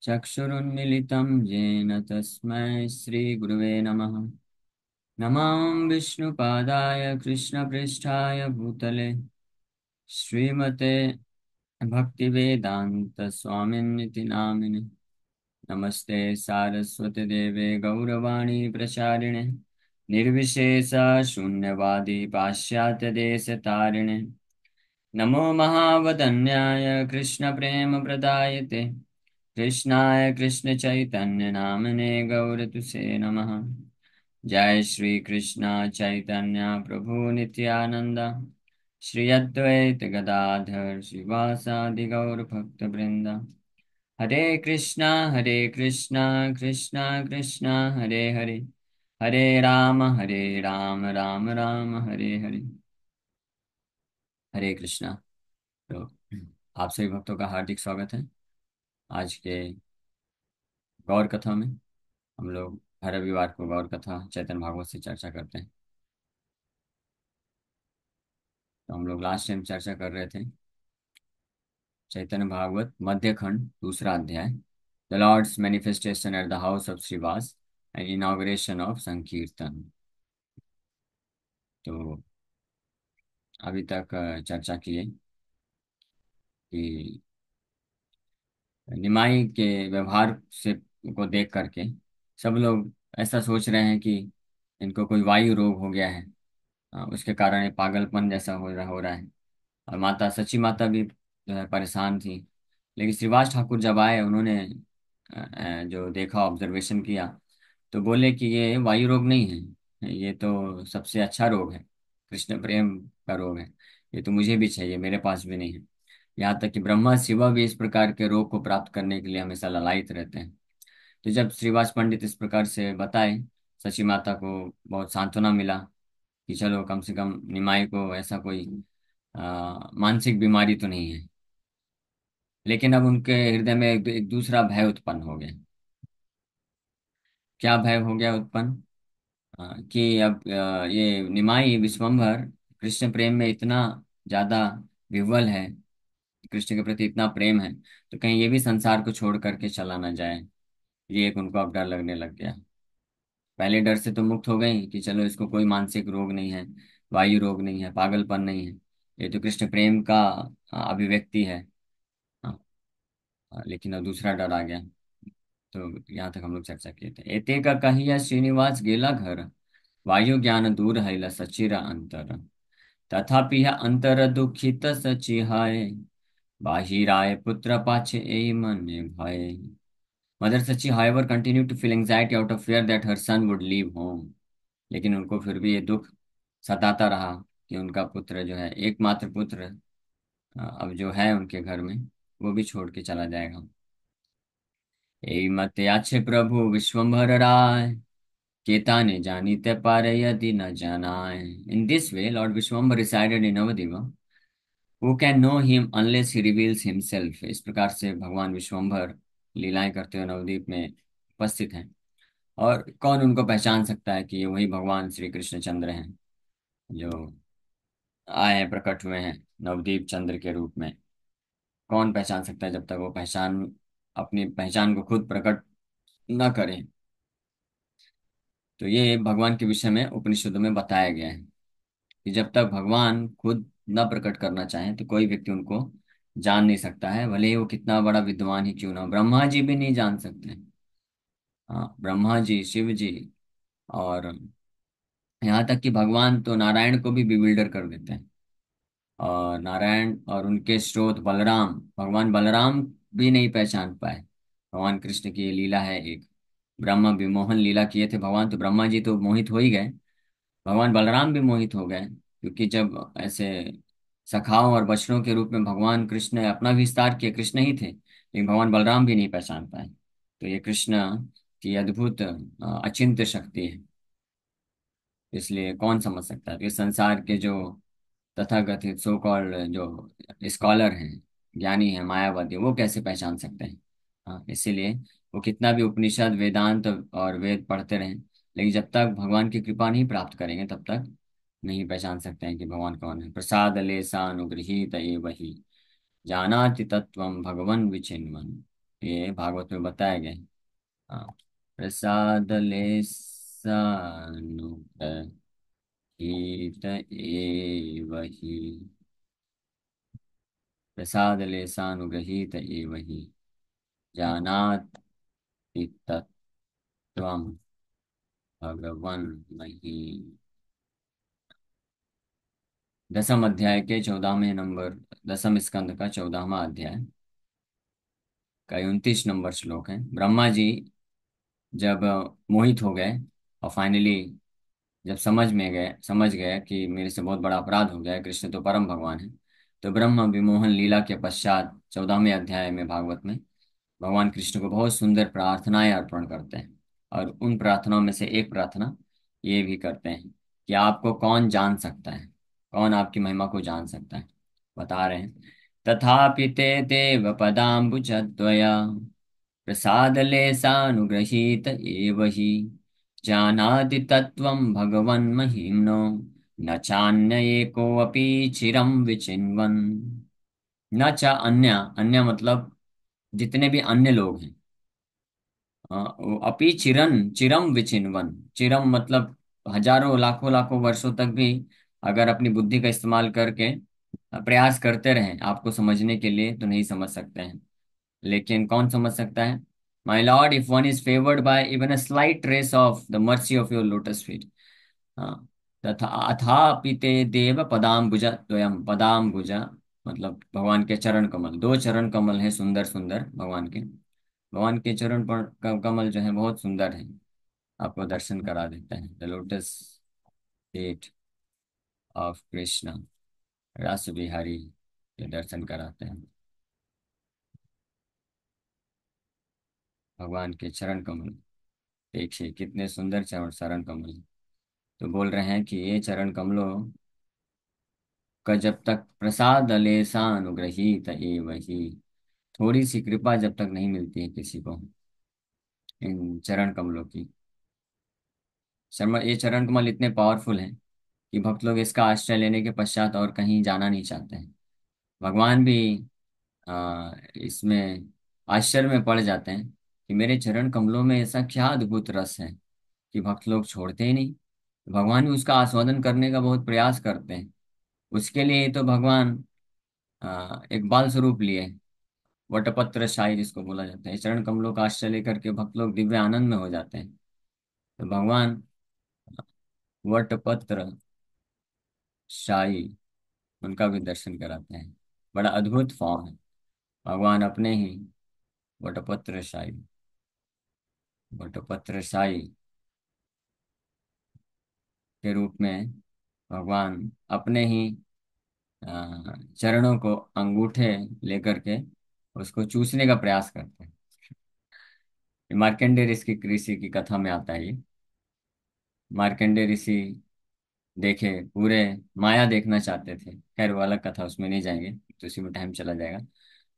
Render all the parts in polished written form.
चक्षुरुन्मिलितं येन तस्मै श्रीगुरुवे नमः। नमः विष्णुपादाय कृष्णपृष्ठाय भूतले श्रीमते भक्तिवेदान्तस्वामिन्निति नामिने। नमस्ते सारस्वती देवे गौरवाणी प्रचारिणे निर्विशेष शून्यवादी पाश्चात्यदेशतारिणे। नमो महावदन्याय कृष्णप्रेमप्रदायते कृष्णाय कृष्णचैतन्य नामने गौरतुसे नमः। जय श्री कृष्ण चैतन्य प्रभु नित्यानंद श्री अद्वैत गदाधर श्रीवासादि गौर भक्त वृंद। हरे कृष्णा कृष्णा कृष्णा हरे हरे, हरे राम राम राम हरे हरे। हरे कृष्णा। तो आप सभी भक्तों का हार्दिक स्वागत है आज के गौर कथा में। हम लोग हर रविवार को गौर कथा चैतन्य भागवत से चर्चा करते हैं। तो हम लोग लास्ट टाइम चर्चा कर रहे थे चैतन्य भागवत मध्य खंड दूसरा अध्याय, the Lord's manifestation at the house of Srivas and inauguration of sankirtan. तो अभी तक चर्चा की है कि निमाई के व्यवहार से को देख करके सब लोग ऐसा सोच रहे हैं कि इनको कोई वायु रोग हो गया है। उसके कारण ये पागलपन जैसा हो रहा है। और माता सची माता भी जो है परेशान थी। लेकिन श्रीवास ठाकुर जब आए उन्होंने जो देखा, ऑब्जर्वेशन किया, तो बोले कि ये वायु रोग नहीं है, ये तो सबसे अच्छा रोग है, कृष्ण प्रेम का रोग है। ये तो मुझे भी चाहिए, मेरे पास भी नहीं है। यहाँ तक कि ब्रह्मा शिवा भी इस प्रकार के रोग को प्राप्त करने के लिए हमेशा ललायित रहते हैं। तो जब श्रीवास पंडित इस प्रकार से बताए, सची माता को बहुत सांत्वना मिला कि चलो कम से कम निमाई को ऐसा कोई मानसिक बीमारी तो नहीं है। लेकिन अब उनके हृदय में एक दूसरा भय उत्पन्न हो गया। क्या भय हो गया उत्पन्न? कि अब ये निमाई विश्वम्भर कृष्ण प्रेम में इतना ज्यादा विह्वल है, कृष्ण के प्रति इतना प्रेम है, तो कहीं ये भी संसार को छोड़ करके चला ना जाए। ये एक उनको अब डर लगने लग गया। पहले डर से तो मुक्त हो गई कि चलो इसको कोई मानसिक रोग नहीं है, वायु रोग नहीं है, पागलपन नहीं है, ये तो कृष्ण प्रेम का अभिव्यक्ति है। हाँ, लेकिन अब दूसरा डर आ गया। तो यहाँ तक हम लोग चर्चा किए थे। एते का कहिया श्रीनिवास गेला घर, वायु ज्ञान दूर है सचिर अंतर। तथापि यह अंतर दुखित सचिहाय, बाहिराय पुत्र पाछे ए मन भय। Mother Sachi however continued to feel anxiety out of fear that her son would leave home। लेकिन उनको फिर भी ये दुख सताता रहा कि उनका पुत्र जो है, एकमात्र पुत्र, अब जो है उनके घर में, वो भी छोड़ के चला जाएगा। यही मत याचे प्रभु विश्वम्भर राय, केता ने जानी ते पारे यदि न जानाय। In this way lord Vishwambhar resided in नवदिवा, who can know him unless he reveals himself. इस प्रकार से भगवान विश्वम्भर लीलाएं करते हुए नवद्वीप में उपस्थित हैं। और कौन उनको पहचान सकता है कि ये वही भगवान श्री कृष्णचंद्र हैं जो आए हैं, प्रकट हुए हैं नवदीप चंद्र के रूप में। कौन पहचान सकता है जब तक वो पहचान, अपनी पहचान को खुद प्रकट न करें। तो ये भगवान के विषय में उपनिषदों में बताया गया है कि जब तक भगवान खुद न प्रकट करना चाहे तो कोई व्यक्ति उनको जान नहीं सकता है, भले ही वो कितना बड़ा विद्वान ही क्यों ना हो। ब्रह्मा जी भी नहीं जान सकते। हाँ, ब्रह्मा जी, शिव जी, और यहाँ तक कि भगवान तो नारायण को भी बिविल्डर कर देते हैं। और नारायण और उनके स्रोत बलराम, भगवान बलराम भी नहीं पहचान पाए। भगवान कृष्ण की ये लीला है एक, ब्रह्मा विमोहन लीला किए थे भगवान, तो ब्रह्मा जी तो मोहित हो ही गए, भगवान बलराम भी मोहित हो गए। क्योंकि जब ऐसे सखाओं और बछड़ों के रूप में भगवान कृष्ण ने अपना विस्तार किए, कृष्ण ही थे, लेकिन भगवान बलराम भी नहीं पहचान पाए। तो ये कृष्ण की अद्भुत अचिंत्य शक्ति है। इसलिए कौन समझ सकता है? इस संसार के जो तथाकथित सो कॉल्ड जो स्कॉलर हैं, ज्ञानी हैं, मायावादी, वो कैसे पहचान सकते हैं? हाँ, इसीलिए वो कितना भी उपनिषद वेदांत और वेद पढ़ते रहें, लेकिन जब तक भगवान की कृपा नहीं प्राप्त करेंगे तब तक नहीं पहचान सकते हैं कि भगवान कौन है। प्रसाद लेसा अनुगृहीत ये वही, जानाति तत्वम भगवन विचिन्वन। ये भागवत में बताया गया है। हाँ। प्रसाद लेसानुग्रहीत एव हि। प्रसाद लेसानुग्रहीत एव हि। जानाति तत्त्वं भगवन् मही। 10वें अध्याय के 14वें नंबर, 10वें स्कंद का 14वां अध्याय का 29 नंबर श्लोक है। ब्रह्मा जी जब मोहित हो गए और फाइनली जब समझ गए कि मेरे से बहुत बड़ा अपराध हो गया है, कृष्ण तो परम भगवान है, तो ब्रह्म विमोहन लीला के पश्चात 14वें अध्याय में भागवत में भगवान कृष्ण को बहुत सुंदर प्रार्थनाएं अर्पण करते हैं। और उन प्रार्थनाओं में से एक प्रार्थना ये भी करते हैं कि आपको कौन जान सकता है, कौन आपकी महिमा को जान सकता है। बता रहे हैं, तथापि ते देव पदाम्बुजद्वया प्रसादलेशानुगृहीत एव हि। जानाति तत्त्वं भगवन् महिम्नो न चान्य एकोऽपि चिरं विचिन्वन्। न च अन्य, अन्य मतलब जितने भी अन्य लोग हैं, वो अपि चिरन चिरम विचिन्वन। चिरम मतलब हजारों लाखों लाखों वर्षों तक भी अगर अपनी बुद्धि का इस्तेमाल करके प्रयास करते रहें आपको समझने के लिए, तो नहीं समझ सकते हैं। लेकिन कौन समझ सकता है? My Lord, if one is favoured by even a slight trace of the mercy of your lotus feet. हाँ। तथा अथापि ते देव पदाम्बुज द्वयम। पदाम्बुज मतलब भगवान के चरण कमल, दो चरण कमल हैं सुंदर सुंदर भगवान के। भगवान के चरण पर कमल जो है बहुत सुंदर है, आपको दर्शन करा देता है। The lotus feet of Krishna, रास बिहारी के दर्शन कराते हैं भगवान के चरण कमल। देखिए कितने सुंदर चरण कमल हैं। तो बोल रहे हैं कि ये चरण कमलों का जब तक प्रसाद लेसानुग्रहीत एव ही, थोड़ी सी कृपा जब तक नहीं मिलती है किसी को इन चरण कमलों की। शर्मा, ये चरण कमल इतने पावरफुल हैं कि भक्त लोग इसका आश्रय लेने के पश्चात और कहीं जाना नहीं चाहते हैं। भगवान भी इसमें आश्चर्य में पड़ जाते हैं कि मेरे चरण कमलों में ऐसा क्या अद्भुत रस है कि भक्त लोग छोड़ते ही नहीं। भगवान भी उसका आस्वादन करने का बहुत प्रयास करते हैं। उसके लिए ही तो भगवान एक बाल स्वरूप लिए, वटपत्र शाही जिसको बोला जाता है। चरण कमलों का आश्रय लेकर के भक्त लोग दिव्य आनंद में हो जाते हैं। तो भगवान वटपत्र शाही उनका भी दर्शन कराते हैं। बड़ा अद्भुत फॉर्म है। भगवान अपने ही वटपत्र शाही, वटपत्र शाही के रूप में भगवान अपने ही चरणों को अंगूठे लेकर के उसको चूसने का प्रयास करते हैं। ये मार्कंडेय ऋषि की कथा में आता है ये। मार्कंडेय ऋषि देखे पूरे माया देखना चाहते थे, खैर वो अलग कथा, उसमें नहीं जाएंगे तो इसी में टाइम चला जाएगा।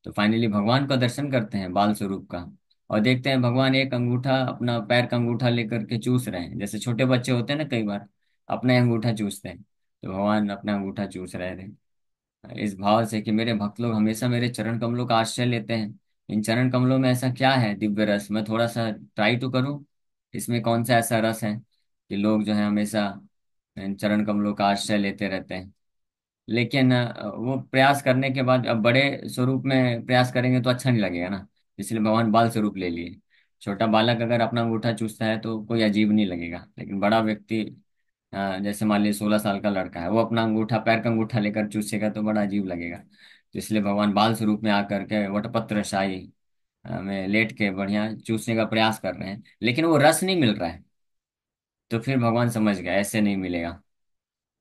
तो फाइनली भगवान का दर्शन करते हैं बाल स्वरूप का, और देखते हैं भगवान एक अंगूठा, अपना पैर का अंगूठा लेकर के चूस रहे हैं। जैसे छोटे बच्चे होते हैं ना, कई बार अपना ही अंगूठा चूसते हैं, तो भगवान अपना अंगूठा चूस रहे थे इस भाव से कि मेरे भक्त लोग हमेशा मेरे चरण कमलों का आश्रय लेते हैं। इन चरण कमलों में ऐसा क्या है दिव्य रस, मैं थोड़ा सा ट्राई तो करूं, इसमें कौन सा ऐसा रस है कि लोग जो है हमेशा इन चरण कमलों का आश्रय लेते रहते हैं। लेकिन वो प्रयास करने के बाद अब बड़े स्वरूप में प्रयास करेंगे तो अच्छा नहीं लगेगा ना, इसलिए भगवान बाल स्वरूप ले लिए। छोटा बालक अगर अपना अंगूठा चूसता है तो कोई अजीब नहीं लगेगा, लेकिन बड़ा व्यक्ति जैसे मान लीजिए 16 साल का लड़का है, वो अपना अंगूठा, पैर का अंगूठा लेकर चूसेगा तो बड़ा अजीब लगेगा। तो इसलिए भगवान बाल स्वरूप में आकर के वटपत्र शाही में लेट के बढ़िया चूसने का प्रयास कर रहे हैं, लेकिन वो रस नहीं मिल रहा है। तो फिर भगवान समझ गया ऐसे नहीं मिलेगा।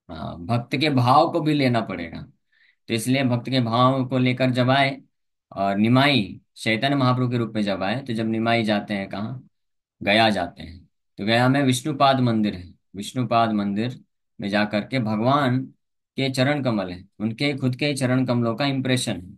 हाँ, भक्त के भाव को भी लेना पड़ेगा। तो इसलिए भक्त के भाव को लेकर जब आए और निमाई चैतन्य महाप्रभु के रूप में जब आए, तो जब निमाई जाते हैं कहाँ, गया जाते हैं। तो गया में विष्णुपाद मंदिर है। विष्णुपाद मंदिर में जाकर के भगवान के चरण कमल है, उनके खुद के ही चरण कमलों का इम्प्रेशन है।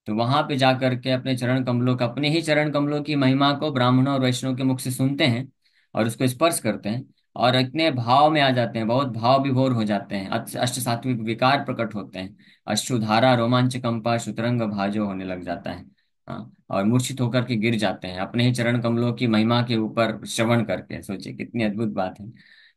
तो वहां पे जाकर के अपने चरण कमलों का, अपने ही चरण कमलों की महिमा को ब्राह्मणों और वैष्णव के मुख से सुनते हैं और उसको स्पर्श करते हैं, और इतने भाव में आ जाते हैं, बहुत भाव विभोर हो जाते हैं। अष्ट सात्विक विकार प्रकट होते हैं। अश्रुधारा रोमांच कंपा शुतरंग भाजो होने लग जाता है। हाँ, और मूर्छित होकर के गिर जाते हैं अपने ही चरण कमलों की महिमा के ऊपर श्रवण करके। सोचिए कितनी अद्भुत बात है।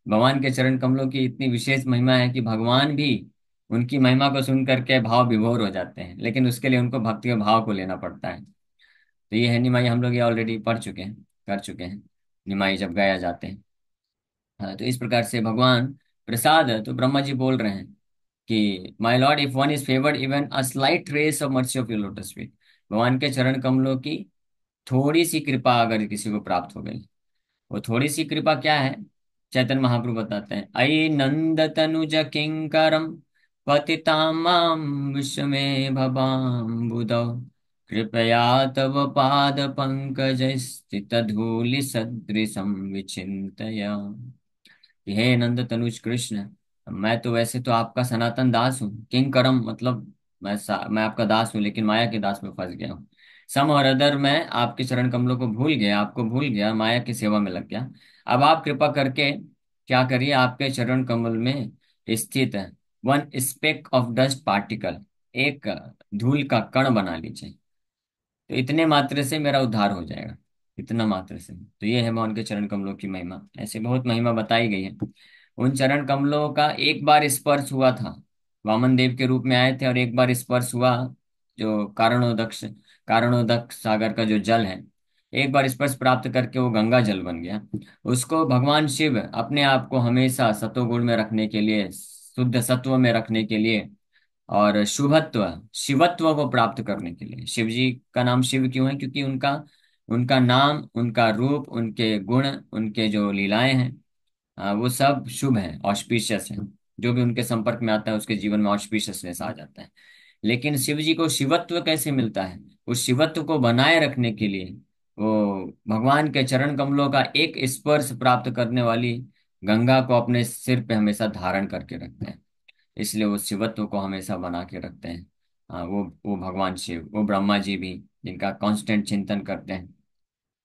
भगवान के चरण कमलों की इतनी विशेष महिमा है कि भगवान भी उनकी महिमा को सुन करके भाव विभोर हो जाते हैं, लेकिन उसके लिए उनको भक्ति के भाव को लेना पड़ता है। तो ये है निमाई, हम लोग ये ऑलरेडी पढ़ चुके हैं, कर चुके हैं, निमाई जब गाया जाते हैं। हाँ, तो इस प्रकार से भगवान प्रसाद, तो ब्रह्मा जी बोल रहे हैं कि my Lord, if one is favoured even a slight trace of mercy of your lotus feet, भगवान के चरण कमलों की थोड़ी सी कृपा अगर किसी को प्राप्त हो गई, वो थोड़ी सी कृपा क्या है, चैतन्य महाप्रभु बताते हैं, अयि नंद तनुज किंकरम पतितामाम विश्वमे भवाम्बुदौ कृपया तव पाद पंकज स्थित धूलि सदृशम विचिन्तय। कि हे नंद तनुज कृष्ण, मैं तो वैसे तो आपका सनातन दास हूँ, किंग करम मतलब मैं आपका दास हूँ, लेकिन माया के दास में फंस गया हूँ। सम और अदर मैं आपके चरण कमलों को भूल गया, आपको भूल गया, माया की सेवा में लग गया। अब आप कृपा करके क्या करिए, आपके चरण कमल में स्थित one speck of dust particle, एक धूल का कण बना लीजिए, तो इतने मात्र से मेरा उद्धार हो जाएगा, इतना मात्र से। तो ये है भगवान के चरण कमलों की महिमा, ऐसे बहुत महिमा बताई गई है। उन चरण कमलों का एक बार स्पर्श हुआ था, वामन देव के रूप में आए थे, और एक बार स्पर्श हुआ, जो कारणोदक सागर का जो जल है, एक बार स्पर्श प्राप्त करके वो गंगा जल बन गया। उसको भगवान शिव अपने आप को हमेशा सतोगुण में रखने के लिए, शुद्ध सत्व में रखने के लिए, और शुभत्व शिवत्व को प्राप्त करने के लिए, शिव जी का नाम शिव क्यों है, क्योंकि उनका उनका नाम, उनका रूप, उनके गुण, उनके जो लीलाएं हैं, वो सब शुभ है, ऑस्पिशियस है। जो भी उनके संपर्क में आता है उसके जीवन में ऑस्पिशियसनेस आ जाता है। लेकिन शिव जी को शिवत्व कैसे मिलता है, उस शिवत्व को बनाए रखने के लिए वो भगवान के चरण कमलों का एक स्पर्श प्राप्त करने वाली गंगा को अपने सिर पे हमेशा धारण करके रखते हैं, इसलिए वो शिवत्व को हमेशा बना के रखते हैं। वो भगवान शिव, वो ब्रह्मा जी भी, जिनका कांस्टेंट चिंतन करते हैं।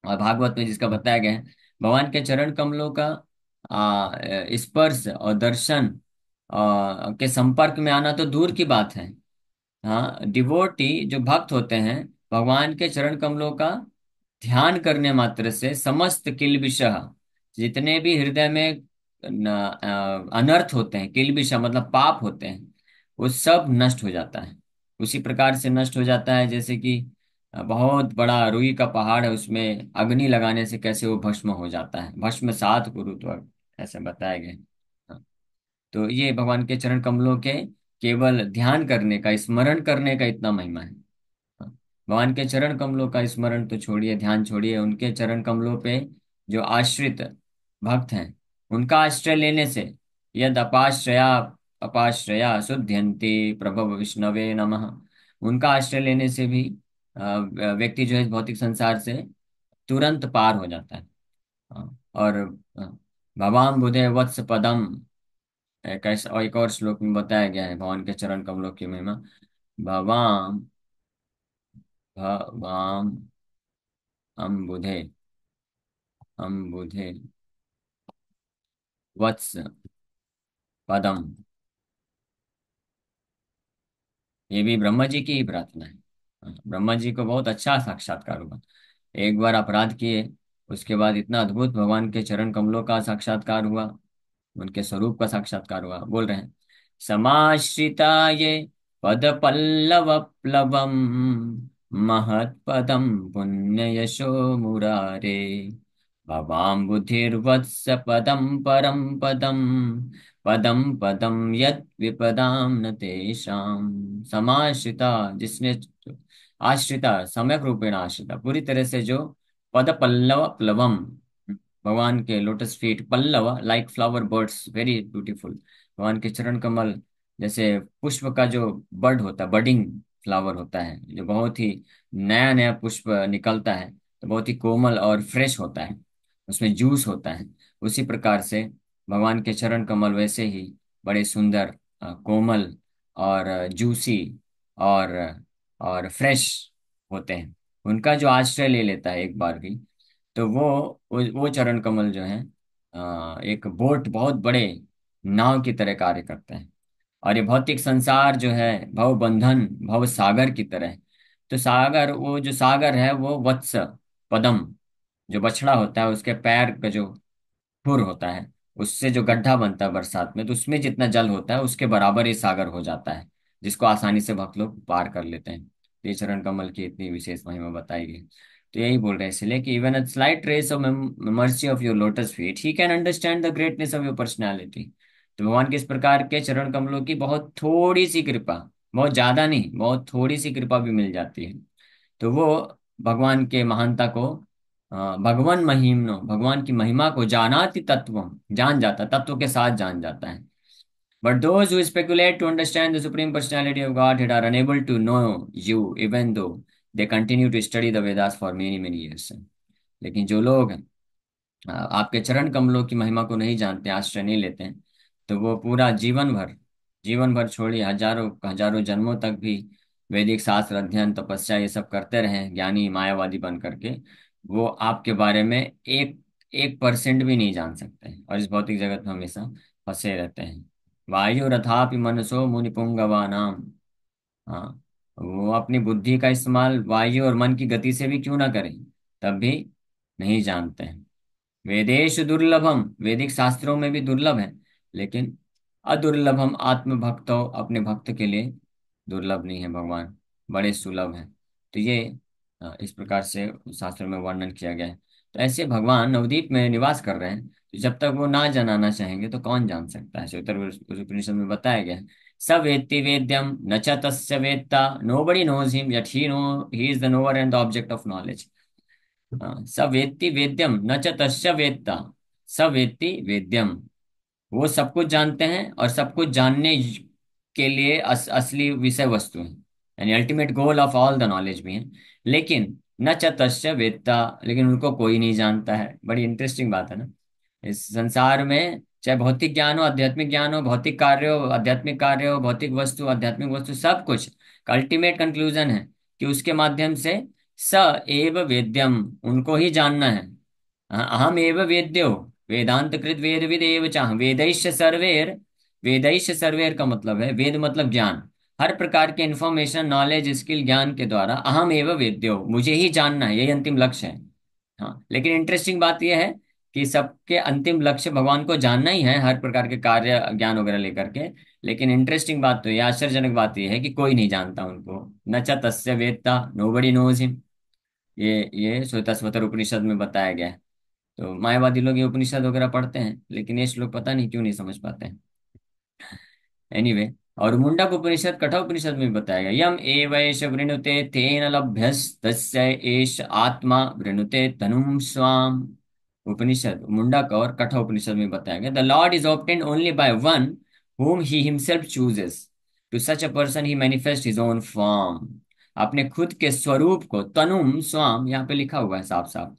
और भागवत में जिसका बताया गया है, भगवान के चरण कमलों का स्पर्श और दर्शन के संपर्क में आना तो दूर की बात है। हाँ, डिवोटी जो भक्त होते हैं, भगवान के चरण कमलों का ध्यान करने मात्र से समस्त किल्बिषः, जितने भी हृदय में अनर्थ होते हैं, किल्बिषः मतलब पाप होते हैं, वो सब नष्ट हो जाता है। उसी प्रकार से नष्ट हो जाता है जैसे कि बहुत बड़ा रुई का पहाड़ है, उसमें अग्नि लगाने से कैसे वो भस्म हो जाता है, भस्म सात गुरुत्व, ऐसे बताया गया है। हाँ, तो ये भगवान के चरण कमलों के केवल ध्यान करने का, स्मरण करने का इतना महिमा है। भगवान के चरण कमलों का स्मरण तो छोड़िए, ध्यान छोड़िए, उनके चरण कमलों पे जो आश्रित भक्त हैं, उनका आश्रय लेने से, यद अपाश्रया शुद्धयन्ति प्रभव विष्णवे नमः, उनका आश्रय लेने से भी व्यक्ति जो है भौतिक संसार से तुरंत पार हो जाता है। और भवाम बुधे वत्स पदम, एक और श्लोक में बताया गया है भगवान के चरण कमलों की महिमा। भवाम भवाम अम्बुधे अम्बुधे वत्स पदम, ये भी ब्रह्मा जी की ही प्रार्थना है। ब्रह्मा जी को बहुत अच्छा साक्षात्कार हुआ, एक बार अपराध किए, उसके बाद इतना अद्भुत भगवान के चरण कमलों का साक्षात्कार हुआ, उनके स्वरूप का साक्षात्कार हुआ। बोल रहे हैं, समाश्रिता ये पद पल्लव प्लवम महत्पदम पुण्य यशो मुरारे भवाम बुधिर्वत्स पदम परम पदम पदम पदम यद विपदाम न तेषाम। समाश्रिता, जिसने आश्रिता, सम्यक रूपेण आश्रिता, पूरी तरह से जो पद पल्लव प्लवम, भगवान के लोटस फीट, पल्लव like flower buds, very beautiful, भगवान के चरण कमल जैसे पुष्प का जो बर्ड होता है, बडिंग फ्लावर होता है, जो बहुत ही नया नया पुष्प निकलता है, तो बहुत ही कोमल और फ्रेश होता है, उसमें जूस होता है। उसी प्रकार से भगवान के चरण कमल वैसे ही बड़े सुंदर, कोमल और जूसी और फ्रेश होते हैं। उनका जो आश्रय ले लेता है एक बार भी, तो वो चरण कमल जो है एक बोट, बहुत बड़े नाव की तरह कार्य करते हैं। और ये भौतिक संसार जो है भव बंधन, भव सागर की तरह है। तो सागर, वो जो सागर है वो वत्स पदम, जो बछड़ा होता है उसके पैर का जो खुर होता है, उससे जो गड्ढा बनता है बरसात में, तो उसमें जितना जल होता है उसके बराबर ही सागर हो जाता है, जिसको आसानी से भक्त लोग पार कर लेते हैं। तो ये चरण कमल की इतनी विशेष महिमा बताई गई। तो यही बोल रहे हैं इसलिए कि even a slight trace of mercy of your lotus feet he can understand the greatness of your personality. तो भगवान के इस प्रकार के चरण कमलों की बहुत थोड़ी सी कृपा, बहुत ज्यादा नहीं, बहुत थोड़ी सी कृपा भी मिल जाती है, तो वो भगवान के महानता को, भगवान महिमनो, भगवान की महिमा को जानाति तत्वम, जान जाता, तत्व के साथ जान जाता है। But those who speculate to understand the supreme personality of God are unable to know you even though they continue to study the Vedas for many many years. लेकिन जो लोग आपके चरण कमलों की महिमा को नहीं जानते, आश्रय नहीं लेते हैं, तो वो पूरा जीवन भर, जीवन भर छोड़िए हजारों हजारों जन्मों तक भी वैदिक शास्त्र अध्ययन तपस्या ये सब करते रहें ज्ञानी मायावादी बन करके, वो आपके बारे में एक 1% भी नहीं जान सकते हैं, और इस भौतिक जगत में हमेशा फंसे रहते हैं। वायु रथापि मनसो मुनि पुंगवानाम। हाँ, वो अपनी बुद्धि का इस्तेमाल वायु और मन की गति से भी क्यों ना करें, तब भी नहीं जानते हैं। वेदेशु दुर्लभम, वैदिक शास्त्रों में भी दुर्लभ है, लेकिन अदुर्लभम आत्म भक्तो, अपने भक्त के लिए दुर्लभ नहीं है भगवान, बड़े सुलभ हैं। तो ये इस प्रकार से शास्त्रों में वर्णन किया गया है। तो ऐसे भगवान नवदीप में निवास कर रहे हैं, तो जब तक वो ना जनाना चाहेंगे तो कौन जान सकता है। श्वेतर उपनिषद में बताया गया है, स वेत्ति वेद्यम न च तस्य वेत्ता, nobody knows him yet he know, he is the knower and the object of knowledge. स वेत्ति वेद्यम न च तस्य वेत्ता, स वेत्ति वेद्यम, वो सब कुछ जानते हैं और सब कुछ जानने के लिए असली विषय वस्तु है, यानी ultimate goal of all the knowledge भी है। लेकिन न च तस्य वेत्ता, लेकिन उनको कोई नहीं जानता है। बड़ी इंटरेस्टिंग बात है ना। इस संसार में चाहे भौतिक ज्ञान हो, आध्यात्मिक ज्ञान हो, भौतिक कार्य हो, आध्यात्मिक कार्य हो, भौतिक वस्तु, आध्यात्मिक वस्तु, सब कुछ का अल्टीमेट कंक्लूजन है कि उसके माध्यम से स एव वेद्यम, उनको ही जानना है। अहम एव वेद्यो वेदांत कृत वेद विद एव चाह वेदैश्य सर्वेर। वेदैश्य सर्वेर का मतलब है, वेद मतलब ज्ञान, हर प्रकार के इंफॉर्मेशन, नॉलेज, स्किल, ज्ञान के द्वारा अहम एव वेद्यो, मुझे ही जानना है, यही अंतिम लक्ष्य है। हाँ, लेकिन इंटरेस्टिंग बात यह है कि सबके अंतिम लक्ष्य भगवान को जानना ही है, हर प्रकार के कार्य ज्ञान वगैरह लेकर के। लेकिन इंटरेस्टिंग बात तो ये, आश्चर्यजनक बात यह है कि कोई नहीं जानता उनको। न च तस्य वेत्ता, नोबडी नोज हिम। ये श्वेताश्वतर उपनिषद में बताया गया है। तो मायावादी लोग ये उपनिषद वगैरह पढ़ते हैं, लेकिन ये श्लोक पता नहीं क्यों नहीं समझ पाते हैं। एनीवे, और मुंडक उपनिषद, कठोपनिषद उपनिषद में भी बताया गया, यम एवैष वृणुते तेन लभ्यस्तस्य एष आत्मा वृणुते तनुम स्वाम। उपनिषद मुंडक और कठोपनिषद उपनिषद में बताया गया, the Lord is obtained only by one whom he himself chooses, to such a person he manifests his own form। अपने खुद के स्वरूप को, तनुम स्वाम यहाँ पे लिखा हुआ है साफ साफ,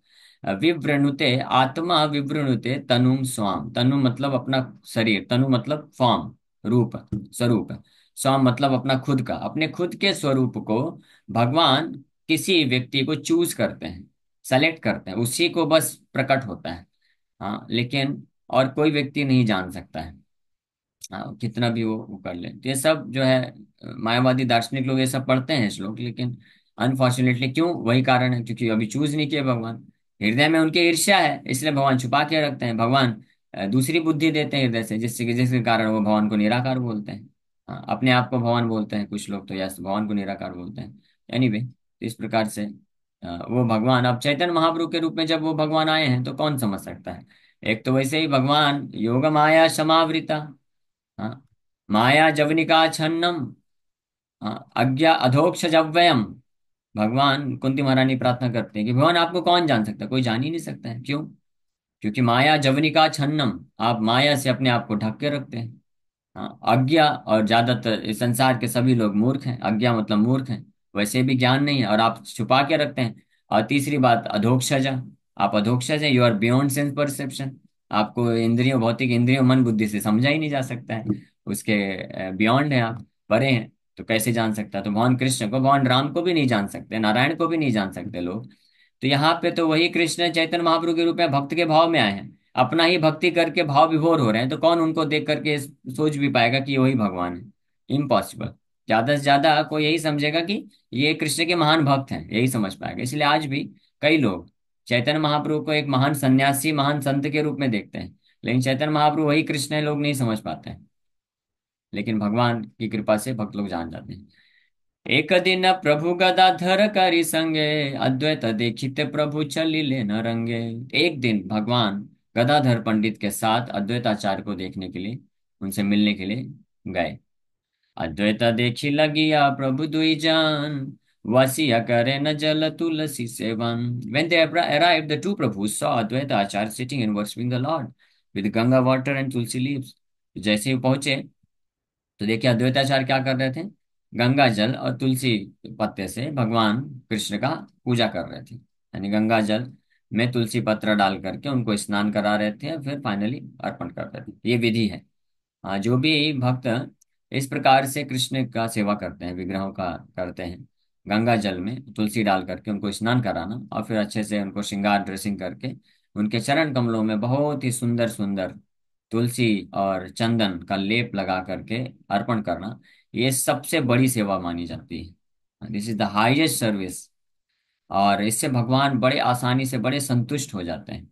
विवृणुते, आत्मा विवृणुते तनुम स्वाम। तनु मतलब अपना शरीर, तनु मतलब फॉर्म, रूप, स्वरूप। स्वाम मतलब अपना खुद का, अपने खुद के स्वरूप को भगवान किसी व्यक्ति को चूज करते हैं, सेलेक्ट करते हैं, उसी को बस प्रकट होता है। हाँ, लेकिन और कोई व्यक्ति नहीं जान सकता है। हाँ, कितना भी वो कर ले, तो ये सब जो है मायावादी दार्शनिक लोग ये सब पढ़ते हैं श्लोक, लेकिन अनफॉर्चुनेटली, क्यों, वही कारण है क्योंकि अभी चूज नहीं किया भगवान। हृदय में उनके ईर्ष्या है, इसलिए भगवान छुपा के रखते हैं। भगवान दूसरी बुद्धि देते हैं हृदय से, जिसके कारण वो भगवान को निराकार बोलते हैं। हाँ, अपने आप को भगवान बोलते हैं कुछ लोग, तो यस, भगवान को निराकार बोलते हैं। एनीवे, तो इस प्रकार से वो भगवान अब चैतन्य महाप्रभु के रूप में जब वो भगवान आए हैं तो कौन समझ सकता है। एक तो वैसे ही भगवान योग माया समावृता, हाँ, माया जवनिका छन्नम, हाँ, अज्ञा अधोक्ष जव्ययम। भगवान, कुंती महारानी प्रार्थना करते हैं कि भगवान आपको कौन जान सकता है, कोई जान ही नहीं सकता है। क्यों? क्योंकि माया जवनिका छन्नम, आप माया से अपने आप को ढक के रखते हैं। हाँ, अज्ञा, और ज्यादातर इस संसार के सभी लोग मूर्ख हैं, अज्ञा मतलब मूर्ख हैं, वैसे भी ज्ञान नहीं है और आप छुपा के रखते हैं। और तीसरी बात अधोक्षजा, आप अधोक्षज हैं, you are beyond sense perception. आपको इंद्रियों, भौतिक इंद्रियों, मन बुद्धि से समझा ही नहीं जा सकता है, उसके बियॉन्ड है आप, परे हैं। तो कैसे जान सकता है? तो भगवान कृष्ण को, भगवान राम को भी नहीं जान सकते, नारायण को भी नहीं जान सकते लोग। तो यहाँ पे तो वही कृष्ण चैतन्य महाप्रभु के रूप में भक्त के भाव में आए हैं, अपना ही भक्ति करके भाव विभोर हो रहे हैं, तो कौन उनको देख करके सोच भी पाएगा कि वही भगवान है? इम्पॉसिबल। ज्यादा से ज्यादा कोई यही समझेगा कि ये कृष्ण के महान भक्त हैं, यही समझ पाएगा। इसलिए आज भी कई लोग चैतन्य महाप्रभु को एक महान सन्यासी, महान संत के रूप में देखते हैं, लेकिन चैतन्य महाप्रभु वही कृष्ण है, लोग नहीं समझ पाते हैं। लेकिन भगवान की कृपा से भक्त लोग जान जाते हैं। एक दिन प्रभु गदाधर करि संगे, अद्वैत देखिते प्रभु चलिले न रंगे। एक दिन भगवान गदाधर पंडित के साथ अद्वैताचार्य को देखने के लिए, उनसे मिलने के लिए गए। अद्वैत देखी लगिया प्रभु दुई जान, वसिया करे न जल तुलसी seven. When they arrived, the two Prabhus saw Advaita Acharya sitting and worshipping the Lord with Ganga water and tulsi leaves. जैसे ही पहुंचे तो देखिए अद्वैताचार्य क्या कर रहे थे, गंगा जल और तुलसी पत्ते से भगवान कृष्ण का पूजा कर रहे थे। यानी गंगा जल में तुलसी पत्र डाल करके उनको स्नान करा रहे थे, फिर फाइनली अर्पण कर रहे थे। ये विधि है। हाँ, जो भी भक्त इस प्रकार से कृष्ण का सेवा करते हैं, विग्रहों का करते हैं, गंगा जल में तुलसी डाल करके उनको स्नान कराना और फिर अच्छे से उनको श्रृंगार ड्रेसिंग करके उनके चरण कमलों में बहुत ही सुंदर सुंदर तुलसी और चंदन का लेप लगा करके अर्पण करना, ये सबसे बड़ी सेवा मानी जाती है। This is the highest service. और इससे भगवान बड़े आसानी से बड़े संतुष्ट हो जाते हैं।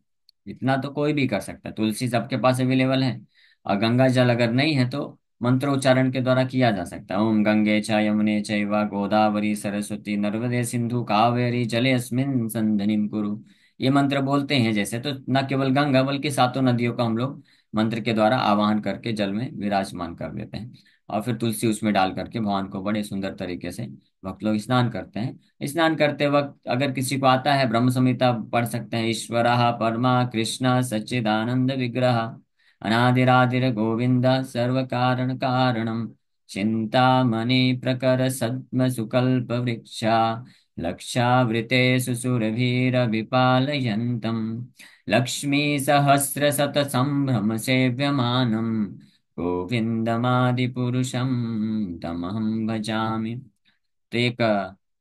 इतना तो कोई भी कर सकता है, तुलसी सबके पास अवेलेबल है। और गंगा जल अगर नहीं है तो मंत्र उच्चारण के द्वारा किया जा सकता है। ओम गंगे च यमुने चैव गोदावरी सरस्वती नर्मदे सिंधु कावेरी जले अस्मिन् सन्निधिं कुरु। ये मंत्र बोलते हैं जैसे, तो न केवल गंगा बल्कि सातों नदियों का हम लोग मंत्र के द्वारा आवाहन करके जल में विराजमान कर देते हैं। और फिर तुलसी उसमें डाल करके भगवान को बड़े सुंदर तरीके से भक्त लोग स्नान करते हैं। स्नान करते वक्त अगर किसी को आता है ब्रह्म संहिता पढ़ सकते हैं। ईश्वर परमा कृष्ण सच्चिदानंद विग्रह, अनादिरादिर गोविंद सर्व कारण कारणम, चिंतामणि प्रकर सद्म सुकल्प वृक्षा, लक्षावृतेषु सुरभीर विपालयन्तम्, लक्ष्मी सहस्र शत संभ्रम सेव्यमानम, गोविंदमादिपुरुषम तमहं भजामि। तो एक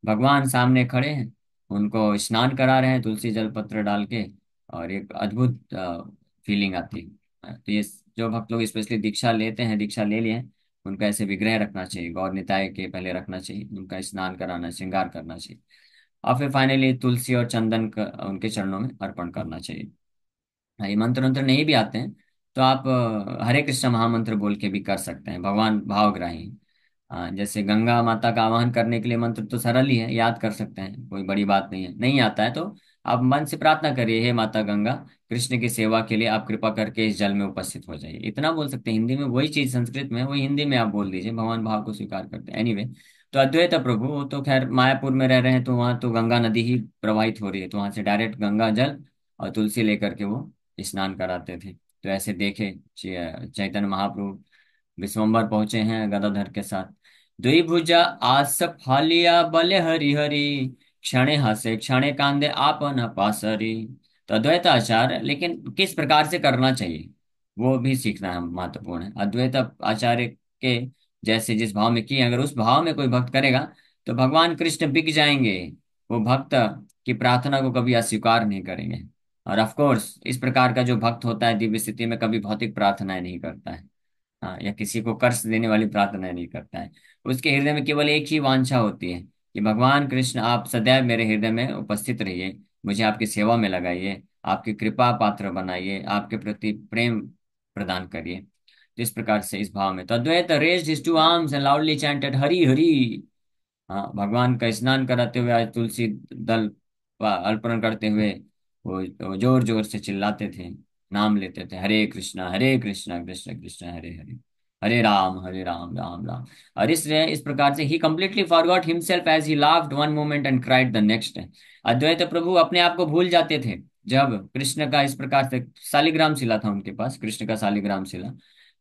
भगवान सामने खड़े हैं, उनको स्नान करा रहे हैं तुलसी जल पत्र डाल के, और एक अद्भुत फीलिंग आती है। तो ये जो भक्त लोग स्पेशली दीक्षा लेते हैं, दीक्षा ले लिए हैं, उनका ऐसे विग्रह रखना चाहिए, गौर निताय के पहले रखना चाहिए, उनका स्नान कराना, श्रृंगार करना चाहिए, और फिर फाइनली तुलसी और चंदन का उनके चरणों में अर्पण करना चाहिए। हाँ, ये मंत्र मंत्र नहीं भी आते हैं तो आप हरे कृष्ण महामंत्र बोल के भी कर सकते हैं, भगवान भावग्राही हैं। जैसे गंगा माता का आवाहन करने के लिए मंत्र तो सरल ही है, याद कर सकते हैं, कोई बड़ी बात नहीं है। नहीं आता है तो आप मन से प्रार्थना करिए, हे माता गंगा, कृष्ण की सेवा के लिए आप कृपा करके इस जल में उपस्थित हो जाइए। इतना बोल सकते हैं हिंदी में, वही चीज संस्कृत में है, वही हिंदी में आप बोल दीजिए, भगवान भाव को स्वीकार करते हैं। एनीवे, तो अद्वैत प्रभु वो तो खैर मायापुर में रह रहे हैं, तो वहाँ तो गंगा नदी ही प्रवाहित हो रही है, तो वहां से डायरेक्ट गंगा जल और तुलसी लेकर के वो स्नान कराते थे। तो ऐसे देखे चैतन्य महाप्रभु विश्वम्भर पहुंचे हैं गदाधर के साथ। द्विभुजा आस फालिया बले हरि हरि, क्षणे हसे क्षणे कांदे आपन पासरी। तो अद्वैत आचार्य लेकिन किस प्रकार से करना चाहिए वो भी सीखना है, महत्वपूर्ण है। अद्वैत आचार्य के जैसे जिस भाव में किए, अगर उस भाव में कोई भक्त करेगा तो भगवान कृष्ण बिक जाएंगे। वो भक्त की प्रार्थना को कभी अस्वीकार नहीं करेंगे। और ऑफ कोर्स इस प्रकार का जो भक्त होता है दिव्य स्थिति में कभी भौतिक प्रार्थनाएं नहीं करता है। हाँ, या किसी को कष्ट देने वाली प्रार्थना नहीं करता है। उसके हृदय में केवल एक ही वांछा होती है कि भगवान कृष्ण आप सदैव मेरे हृदय में उपस्थित रहिए, मुझे आपकी सेवा में लगाइए, आपकी कृपा पात्र बनाइए, आपके प्रति प्रेम प्रदान करिए। तो इस प्रकार से इस भाव में तो Advaita raised his two arms and loudly chanted Hari Hari. हाँ, भगवान का स्नान कराते हुए आज तुलसी दल अर्पण करते हुए वो जोर जोर से चिल्लाते थे, नाम लेते थे, हरे कृष्णा कृष्ण कृष्ण हरे हरे, हरे राम राम राम। और इस प्रकार से ही completely forgot himself as he laughed one moment and cried the next. Advaita Prabhu अपने आप को भूल जाते थे जब कृष्ण का इस प्रकार से शालिग्राम शिला था उनके पास, कृष्ण का शालिग्राम शिला,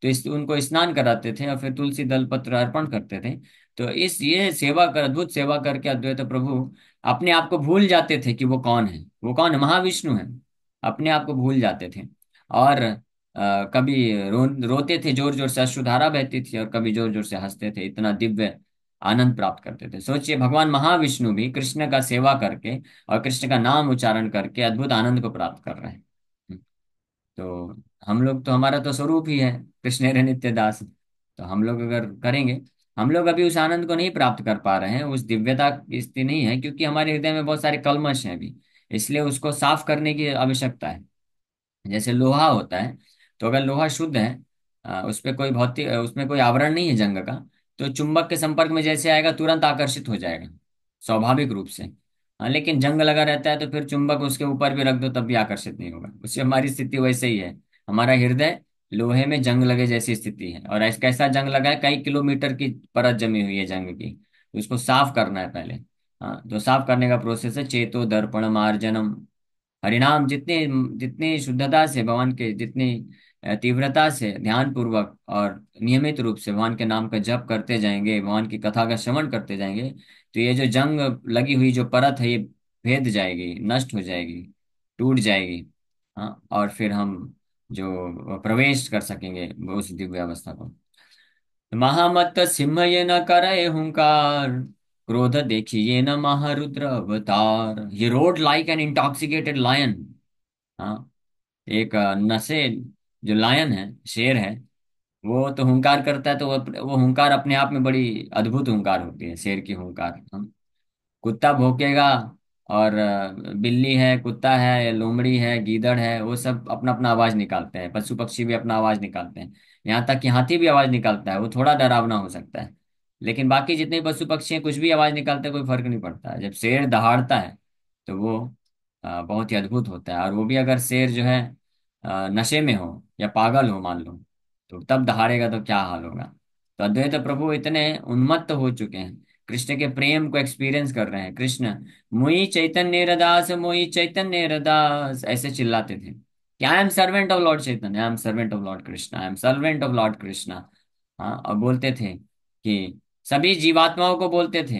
तो इस उनको स्नान कराते थे और फिर तुलसी दल पत्र अर्पण करते थे। तो इस ये सेवा कर अद्भुत सेवा करके अद्वैत प्रभु अपने आप को भूल जाते थे कि वो कौन है, वो कौन है, महाविष्णु है। अपने आप को भूल जाते थे। और कभी रोते थे, जोर जोर से अश्रुधारा बहती थी, और कभी जोर जोर से हंसते थे, इतना दिव्य आनंद प्राप्त करते थे। सोचिए भगवान महाविष्णु भी कृष्ण का सेवा करके और कृष्ण का नाम उच्चारण करके अद्भुत आनंद को प्राप्त कर रहे हैं। तो हम लोग तो, हमारा तो स्वरूप ही है कृष्ण नित्य दास, तो हम लोग अगर करेंगे हम लोग अभी उस आनंद को नहीं प्राप्त कर पा रहे हैं, उस दिव्यता की स्थिति नहीं है, क्योंकि हमारे हृदय में बहुत सारे कल्मश हैं अभी। इसलिए उसको साफ करने की आवश्यकता है। जैसे लोहा होता है, तो अगर लोहा शुद्ध है, उस पे कोई भौतिक, उसमें कोई आवरण नहीं है जंग का, तो चुंबक के संपर्क में जैसे आएगा तुरंत आकर्षित हो जाएगा, स्वाभाविक रूप से। लेकिन जंग लगा रहता है तो फिर चुंबक उसके ऊपर भी रख दो तब भी आकर्षित नहीं होगा। उससे हमारी स्थिति वैसे ही है। हमारा हृदय लोहे में जंग लगे जैसी स्थिति है, और ऐसा कैसा जंग लगा है, कई किलोमीटर की परत जमी हुई है जंग की, तो उसको साफ करना है पहले। हाँ, तो साफ करने का प्रोसेस है चेतो दर्पण मार्जनम। हरिनाम जितने, जितनी शुद्धता से भगवान के, जितनी तीव्रता से ध्यान पूर्वक और नियमित रूप से भगवान के नाम का जप करते जाएंगे, भगवान की कथा का श्रवण करते जाएंगे, तो ये जो जंग लगी हुई जो परत है, ये भेद जाएगी, नष्ट हो जाएगी, टूट जाएगी। हाँ, और फिर हम जो प्रवेश कर सकेंगे उस दिव्य अवस्था को। महामत्त सिंह ये न करे हुंकार, क्रोध देखिए न महारुद्र अवतार। He rode like an intoxicated lion. हाँ, एक नशे, जो लायन है, शेर है, वो तो हुंकार करता है, तो वो हुंकार अपने आप में बड़ी अद्भुत हुंकार होती है, शेर की हुंकार। कुत्ता भौंकेगा, और बिल्ली है, कुत्ता है, लोमड़ी है, गीदड़ है, वो सब अपना अपना आवाज निकालते हैं, पशु पक्षी भी अपना आवाज निकालते हैं। यहाँ तक कि हाथी भी आवाज निकालता है, वो थोड़ा डरावना हो सकता है, लेकिन बाकी जितने पशु पक्षी हैं कुछ भी आवाज निकालते हैं, कोई फर्क नहीं पड़ता है। जब शेर दहाड़ता है तो वो बहुत ही अद्भुत होता है। और वो भी अगर शेर जो है नशे में हो या पागल हो मान लो, तो तब दहाड़ेगा तो क्या हाल होगा। तो अद्वैत प्रभु इतने उन्मत्त हो चुके हैं, कृष्ण के प्रेम को एक्सपीरियंस कर रहे हैं। कृष्ण मोई चैतन्य रदास, मोई चैतन्य रदास, ऐसे चिल्लाते थे कि I am servant of Lord Chaitanya, I am servant of Lord Krishna, I am servant of Lord Krishna. हाँ, और बोलते थे कि सभी जीवात्माओं को बोलते थे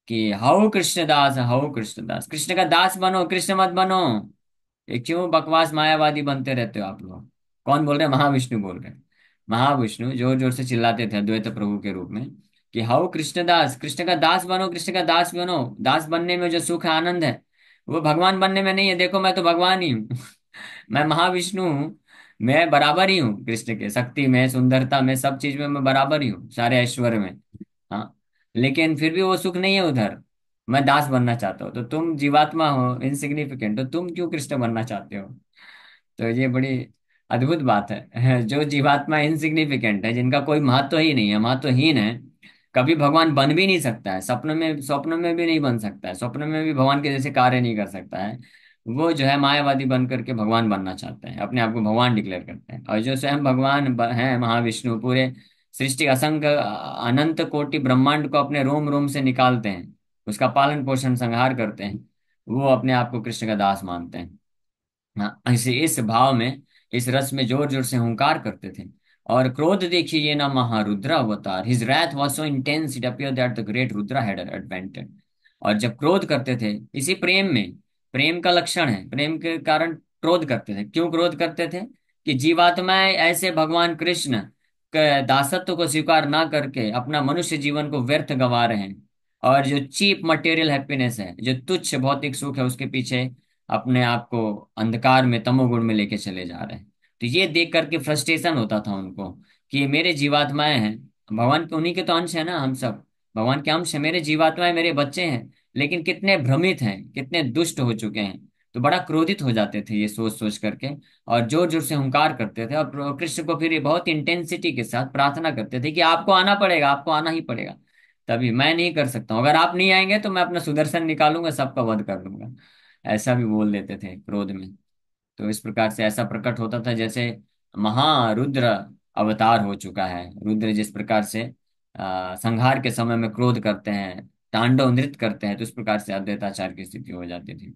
कि हऊ कृष्णदास, हऊ कृष्णदास, कृष्ण का दास बनो, कृष्ण मत बनो। ये क्यों बकवास मायावादी बनते रहते हो आप लोग। कौन बोल रहे हैं? महाविष्णु बोल रहे हैं। महाविष्णु जोर जोर से चिल्लाते थे अद्वैत प्रभु के रूप में कि हाउ कृष्णदास, कृष्ण का दास बनो, कृष्ण का दास बनो। दास बनने में जो सुख है, आनंद है, वो भगवान बनने में नहीं है। देखो मैं तो भगवान ही हूँ। मैं महाविष्णु हूँ। मैं बराबर ही हूँ कृष्ण के, शक्ति में, सुंदरता में, सब चीज में मैं बराबर ही हूँ, सारे ऐश्वर्य में। हाँ, लेकिन फिर भी वो सुख नहीं है उधर। मैं दास बनना चाहता हूँ, तो तुम जीवात्मा हो, इनसिग्निफिकेंट, तो तुम क्यों कृष्ण बनना चाहते हो? तो ये बड़ी अद्भुत बात है। जो जीवात्मा इनसिग्निफिकेंट है, जिनका कोई महत्व ही नहीं है, महत्वहीन है, कभी भगवान बन भी नहीं सकता है, स्वप्न में भी नहीं बन सकता है, स्वप्न में भी भगवान के जैसे कार्य नहीं कर सकता है। वो जो है मायावादी बन करके भगवान बनना चाहते हैं, अपने आप को भगवान डिक्लेयर करते हैं। और जो स्वयं भगवान हैं, महाविष्णु, पूरे सृष्टि असंख्य अनंत कोटि ब्रह्मांड को अपने रोम रोम से निकालते हैं, उसका पालन पोषण संहार करते हैं, वो अपने आप को कृष्ण का दास मानते हैं। हाँ, ऐसे इस भाव में, इस रस में जोर जोर से हुंकार करते थे। और क्रोध देखिए ये ना महारुद्र अवतार, his wrath was so intense it appeared that the great Rudra had advented। और जब क्रोध करते थे इसी प्रेम में, प्रेम का लक्षण है, प्रेम के कारण क्रोध करते थे। क्यों क्रोध करते थे? कि जीवात्माएं ऐसे भगवान कृष्ण के दासत्व को स्वीकार ना करके अपना मनुष्य जीवन को व्यर्थ गंवा रहे हैं, और जो चीप मटेरियल हैप्पीनेस है, जो तुच्छ भौतिक सुख है, उसके पीछे अपने आप को अंधकार में, तमोगुण में लेके चले जा रहे हैं। तो ये देख करके फ्रस्ट्रेशन होता था उनको कि ये मेरे जीवात्माएं हैं, भगवान के, उन्हीं के तो अंश है ना हम सब, भगवान के अंश है, मेरे जीवात्माएं मेरे बच्चे हैं, लेकिन कितने भ्रमित हैं, कितने दुष्ट हो चुके हैं। तो बड़ा क्रोधित हो जाते थे ये सोच सोच करके, और जोर जोर से हुंकार करते थे, और कृष्ण को फिर ये बहुत इंटेंसिटी के साथ प्रार्थना करते थे कि आपको आना पड़ेगा, आपको आना ही पड़ेगा, तभी, मैं नहीं कर सकता हूँ, अगर आप नहीं आएंगे तो मैं अपना सुदर्शन निकालूंगा, सबका वध कर दूंगा। ऐसा भी बोल देते थे क्रोध में। तो इस प्रकार से ऐसा प्रकट होता था जैसे महारुद्र अवतार हो चुका है। रुद्र जिस प्रकार से संहार के समय में क्रोध करते हैं, तांडव नृत्य करते हैं, तो इस प्रकार से अद्वैताचार्य की स्थिति हो जाती थी।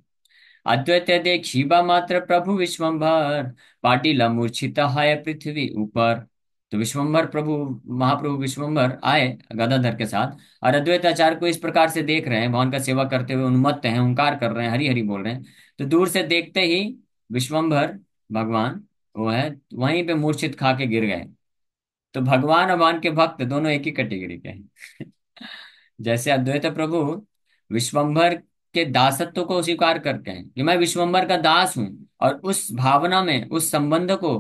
अद्वैत देखिबा मात्र प्रभु विश्वम्भर, पाटिल मूर्छित है पृथ्वी ऊपर। तो विश्वम्भर प्रभु, महाप्रभु विश्वम्भर आए गदाधर के साथ, और अद्वैताचार्य को इस प्रकार से देख रहे हैं, भगवान का सेवा करते हुए उन्मत्त हैं, हुंकार कर रहे हैं, हरि हरि बोल रहे हैं। तो दूर से देखते ही विश्वम्भर भगवान, वो है, वहीं पे मूर्छित खा के गिर गए। तो भगवान और भगवान के भक्त दोनों एक ही कैटेगरी के हैं। जैसे अद्वैत प्रभु विश्वम्भर के दासत्व को स्वीकार करते हैं कि मैं विश्वम्भर का दास हूं, और उस भावना में, उस संबंध को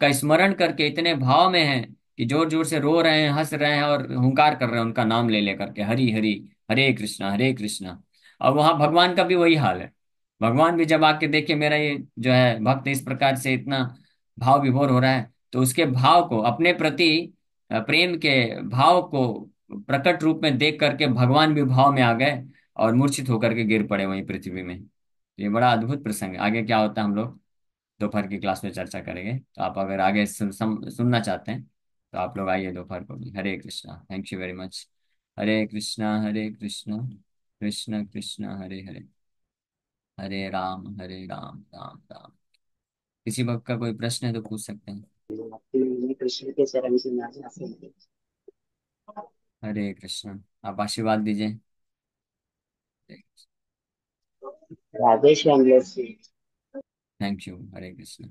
का स्मरण करके इतने भाव में है कि जोर जोर से रो रहे हैं, हंस रहे हैं और हुंकार कर रहे हैं उनका नाम ले लेकर के, हरि हरि, हरे कृष्णा हरे कृष्णा। और वहां भगवान का भी वही हाल है। भगवान भी जब आके देखे मेरा ये जो है भक्त इस प्रकार से इतना भाव विभोर हो रहा है, तो उसके भाव को अपने प्रति प्रेम के भाव को प्रकट रूप में देख करके भगवान भी भाव में आ गए और मूर्छित होकर के गिर पड़े वहीं पृथ्वी में। ये बड़ा अद्भुत प्रसंग है। आगे क्या होता है हम लोग दोपहर की क्लास में चर्चा करेंगे। तो आप अगर आगे सुनना चाहते हैं तो आप लोग आइए दोपहर को भी। Hare Krishna, thank you very much. Hare Krishna Krishna Krishna Hare Hare, Hare Ram Ram Ram. किसी वक्त का कोई प्रश्न है तो पूछ सकते हैं। अपने कृष्ण के शरण से नाम हासिल हरे कृष्णा, आप आशीर्वाद दीजिए। Radhe Shyam ji. Thank you, Hare Krishna.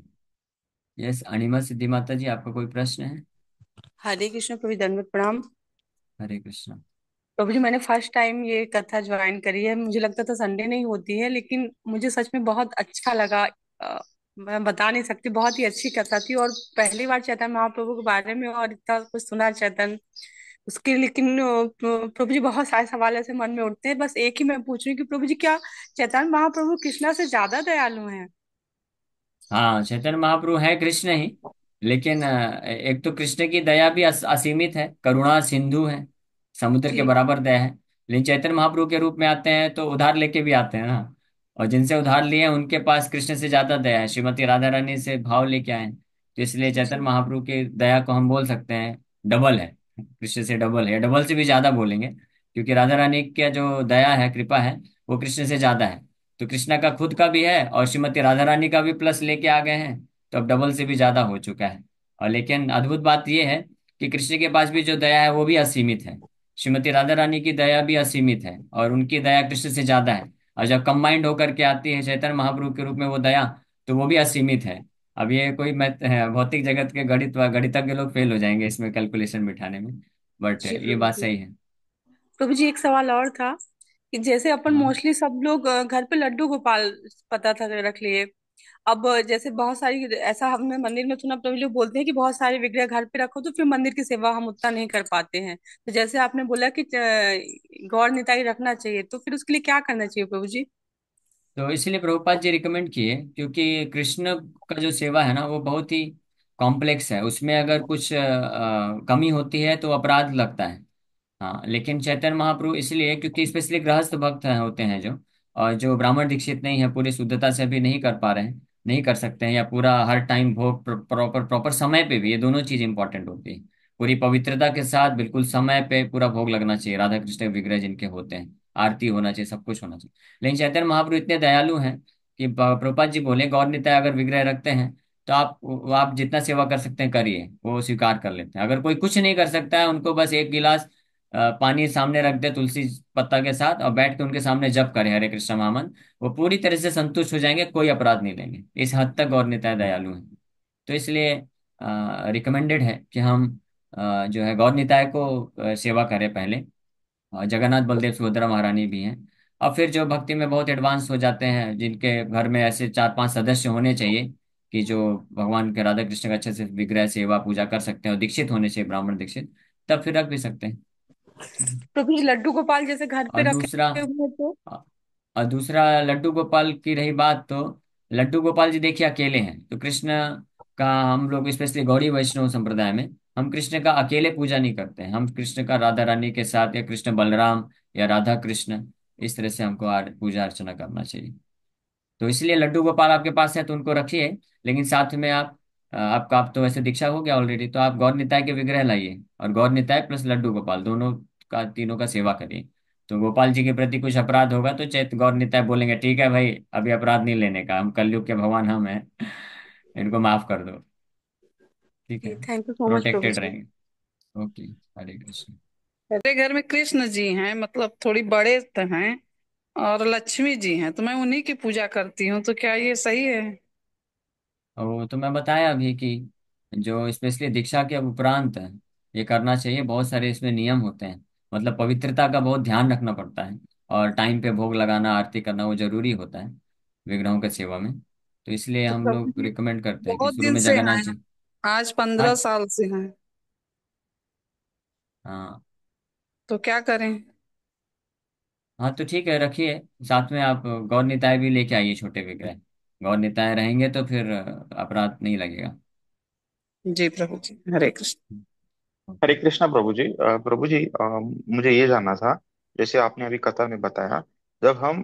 Yes, Anima Siddhi Mata ji, आपका कोई प्रश्न है? हरे कृष्ण प्रभु, दंडवत प्रणाम। हरे कृष्णा। प्रभु जी, मैंने फर्स्ट टाइम ये कथा ज्वाइन करी है। मुझे लगता था संडे नहीं होती है, लेकिन मुझे सच में बहुत अच्छा लगा। मैं बता नहीं सकती, बहुत ही अच्छी कथा थी। और पहली बार चैतन्य महाप्रभु के बारे में और इतना कुछ सुना चैतन्य उसके। लेकिन प्रभु जी, बहुत सारे सवाल ऐसे मन में उठते हैं। बस एक ही मैं पूछ रही हूँ कि प्रभु जी, क्या चैतन्य महाप्रभु कृष्णा से ज्यादा दयालु हैं? हाँ, चैतन्य महाप्रभु है कृष्ण ही, लेकिन एक तो कृष्ण की दया भी असीमित है, करुणा सिंधु है, समुद्र के जी। बराबर दया है। लेकिन चैतन्य महाप्रभु के रूप में आते हैं तो उधार लेके भी आते हैं ना। और जिनसे उधार लिए हैं उनके पास कृष्ण से ज्यादा दया है, श्रीमती राधा रानी से भाव लेके आए हैं। तो इसलिए चैतन्य जी। महाप्रभु की दया को हम बोल सकते हैं डबल है, कृष्ण से डबल है, डबल से भी ज्यादा बोलेंगे। क्योंकि राधा रानी का जो दया है, कृपा है, वो कृष्ण से ज्यादा है। तो कृष्णा का खुद का भी है और श्रीमती राधा रानी का भी प्लस लेके आ गए हैं, तो अब डबल से भी ज्यादा हो चुका है। और लेकिन अद्भुत बात यह है कि कृष्ण के पास भी जो दया है वो भी असीमित है। श्रीमती राधा रानी की दया भी असीमित है और उनकी दया कृष्ण से ज्यादा है। और जब कंबाइंड होकर के आती है चैतन्य महाप्रभु के रूप में वो दया, तो वो भी असीमित है। अब ये कोई मैथ है, भौतिक जगत के गणितज्ञ लोग फेल हो जाएंगे इसमें कैलकुलेशन बिठाने में। बट जी ये प्रभु बात जी। सही है। प्रभु जी, एक सवाल और था कि जैसे अपन हाँ, मोस्टली सब लोग घर पे लड्डू गोपाल पता था रख लिए। अब जैसे बहुत सारी ऐसा हमने मंदिर में सुना, प्रभु लोग बोलते हैं कि बहुत सारे विग्रह घर पे रखो तो फिर मंदिर की सेवा हम उतना नहीं कर पाते हैं। तो जैसे आपने बोला कि गौर निताई रखना चाहिए, तो फिर उसके लिए क्या करना चाहिए प्रभु जी? तो इसलिए प्रभुपाद जी रिकमेंड किए, क्योंकि कृष्ण का जो सेवा है ना वो बहुत ही कॉम्प्लेक्स है। उसमें अगर कुछ कमी होती है तो अपराध लगता है। हाँ, लेकिन चैतन्य महाप्रभु इसलिए क्योंकि स्पेशली गृहस्थ भक्त होते हैं जो, और जो ब्राह्मण दीक्षित नहीं है, पूरी शुद्धता से अभी नहीं कर पा रहे हैं, नहीं कर सकते हैं, या पूरा हर टाइम भोग प्रॉपर प्रॉपर समय पे भी, ये दोनों चीज इंपॉर्टेंट होती है। पूरी पवित्रता के साथ बिल्कुल समय पे पूरा भोग लगना चाहिए, राधा कृष्ण के विग्रह जिनके होते हैं, आरती होना चाहिए, सब कुछ होना चाहिए। लेकिन चैतन्य महाप्रभु इतने दयालु हैं कि प्रभुपाद जी बोले गौर निताय अगर विग्रह रखते हैं तो आप जितना सेवा कर सकते हैं करिए, वो स्वीकार कर लेते हैं। अगर कोई कुछ नहीं कर सकता है, उनको बस एक गिलास पानी सामने रख दे तुलसी पत्ता के साथ और बैठ के उनके सामने जप करे हरे कृष्ण महामंत्र, वो पूरी तरह से संतुष्ट हो जाएंगे, कोई अपराध नहीं लेंगे। इस हद तक गौर निताय दयालु हैं। तो इसलिए रिकमेंडेड है कि हम जो है गौर निताय को सेवा करें पहले। जगन्नाथ बलदेव सुभद्रा महारानी भी हैं। और फिर जो भक्ति में बहुत एडवांस हो जाते हैं, जिनके घर में ऐसे 4-5 सदस्य होने चाहिए कि जो भगवान के राधा कृष्ण का अच्छे से विग्रह सेवा पूजा कर सकते हैं और दीक्षित होने चाहिए, ब्राह्मण दीक्षित, तब फिर रख भी सकते हैं। ठीक है। प्रभु जी, लड्डू गोपाल जैसे घर पे और दूसरा रखे हुए तो? और दूसरा लड्डू गोपाल की रही बात, तो लड्डू गोपाल जी देखिए अकेले हैं, तो कृष्ण का हम लोग स्पेशली गौड़ी वैष्णव संप्रदाय में हम कृष्ण का अकेले पूजा नहीं करते हैं। हम कृष्ण का राधा रानी के साथ, या कृष्ण बलराम, या राधा कृष्ण, इस तरह से हमको पूजा अर्चना करना चाहिए। तो इसलिए लड्डू गोपाल आपके पास है तो उनको रखिए। लेकिन साथ में आप तो वैसे दीक्षा हो गया ऑलरेडी, तो आप गौर निताय के विग्रह लाइए और गौर निताय प्लस लड्डू गोपाल दोनों का, तीनों का सेवा करिए। तो गोपाल जी के प्रति कुछ अपराध होगा तो चैत गौर निताय बोलेंगे ठीक है भाई, अभी अपराध नहीं लेने का, हम कलयुग के भगवान हम हैं, इनको माफ कर दो। ठीक है, thank you so much Prabhu protected ji. रहेंगे। ओके, हरे कृष्ण। मेरे घर में कृष्ण जी हैं, मतलब थोड़ी बड़े तो हैं, और लक्ष्मी जी हैं, तो मैं उन्हीं की पूजा करती हूँ। तो क्या ये सही है? और तो मैं बताया अभी कि जो स्पेशली दीक्षा के उपरांत है ये करना चाहिए। बहुत सारे इसमें नियम होते हैं, मतलब पवित्रता का बहुत ध्यान रखना पड़ता है, और टाइम पे भोग लगाना, आरती करना वो जरूरी होता है विग्रहों के सेवा में। तो इसलिए तो हम प्रभु लोग जी रिकमेंड करते हैं कि बहुत शुरू दिन में से जगन्नाथ हैं, जी। आज हाँ, 15 साल से हैं। हाँ। तो क्या करें? हाँ तो ठीक है, रखिए। साथ में आप गौर निताय भी लेके आइए, छोटे विग्रह। गौर निताय रहेंगे तो फिर अपराध नहीं लगेगा। जी प्रभु जी, हरे कृष्ण। हरे ओके। कृष्णा प्रभु जी। प्रभु जी, मुझे ये जानना था, जैसे आपने अभी कथा में बताया, जब हम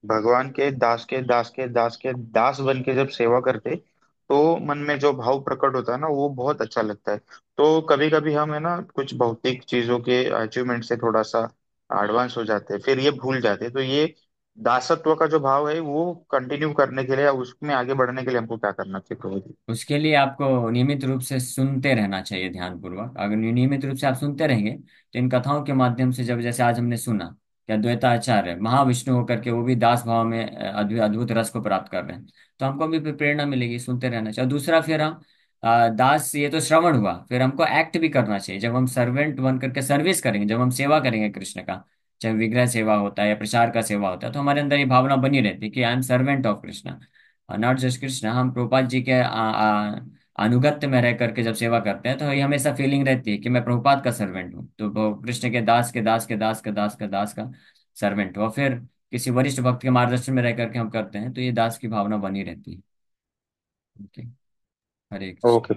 भगवान के दास के दास के दास के दास बन के जब सेवा करते, तो मन में जो भाव प्रकट होता है ना, वो बहुत अच्छा लगता है। तो कभी कभी हम है ना कुछ भौतिक चीजों के अचीवमेंट से थोड़ा सा एडवांस हो जाते हैं, फिर ये भूल जाते हैं। तो ये दासत्व का जो भाव है वो कंटिन्यू करने के लिए, उसमें आगे बढ़ने के लिए हमको क्या करना चाहिए प्रभु जी? उसके लिए आपको नियमित रूप से सुनते रहना चाहिए, ध्यान पूर्वक। अगर नियमित रूप से आप सुनते रहेंगे तो इन कथाओं के माध्यम से, जब जैसे आज हमने सुना कि अद्वैताचार्य महाविष्णु होकर के वो भी दास भाव में अद्भुत अद्भुत रस को प्राप्त कर रहे हैं, तो हमको भी फिर प्रेरणा मिलेगी, सुनते रहना चाहिए। और दूसरा, फिर हम दास, ये तो श्रवण हुआ, फिर हमको एक्ट भी करना चाहिए। जब हम सर्वेंट बन करके सर्विस करेंगे, जब हम सेवा करेंगे कृष्ण का, चाहे विग्रह सेवा होता है या प्रचार का सेवा होता है, तो हमारे अंदर ये भावना बनी रहती है कि I am servant of Krishna, not just Krishna. हम प्रभुपाद जी के अनुगत्य में रह करके जब सेवा करते हैं, तो ये हमेशा फीलिंग रहती है कि मैं प्रभुपाद का सर्वेंट हूँ, तो वो कृष्ण के दास के दास के दास के दास के दास का सर्वेंट हूँ। और फिर किसी वरिष्ठ भक्त के मार्गदर्शन में रह करके हम करते हैं, तो ये दास की भावना बनी रहती है। ओके। हरे कृष्ण। ओके।